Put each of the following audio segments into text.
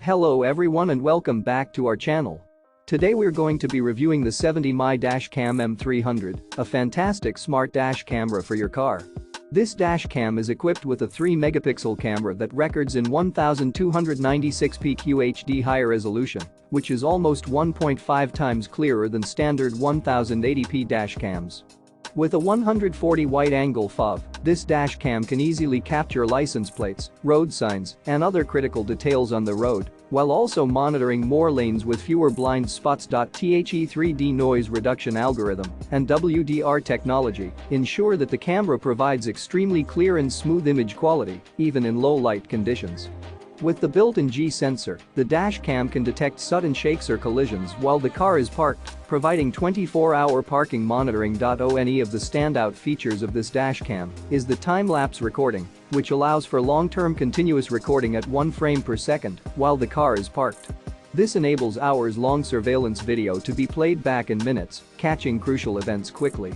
Hello everyone and welcome back to our channel. Today we're going to be reviewing the 70mm dashcam M300, a fantastic smart dash camera for your car. This dashcam is equipped with a 3-megapixel camera that records in 1296P QHD higher resolution, which is almost 1.5 times clearer than standard 1080p dashcams. With a 140 wide-angle FOV, this dashcam can easily capture license plates, road signs, and other critical details on the road, while also monitoring more lanes with fewer blind spots. The 3D noise reduction algorithm and WDR technology ensure that the camera provides extremely clear and smooth image quality, even in low-light conditions. With the built-in G sensor, the dashcam can detect sudden shakes or collisions while the car is parked, providing 24-hour parking monitoring. One of the standout features of this dashcam is the time-lapse recording, which allows for long-term continuous recording at 1 frame per second while the car is parked. This enables hours-long surveillance video to be played back in minutes, catching crucial events quickly.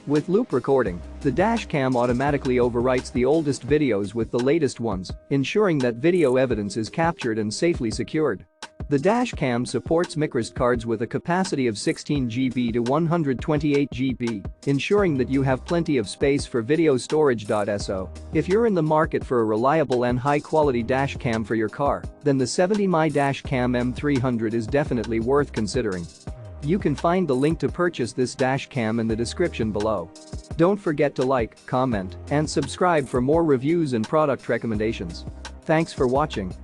With loop recording, the dashcam automatically overwrites the oldest videos with the latest ones, ensuring that video evidence is captured and safely secured. The dashcam supports microSD cards with a capacity of 16 GB to 128 GB, ensuring that you have plenty of space for video storage. So, if you're in the market for a reliable and high-quality dashcam for your car, then the 70mm dashcam M300 is definitely worth considering. You can find the link to purchase this dashcam in the description below. Don't forget to like, comment, and subscribe for more reviews and product recommendations. Thanks for watching.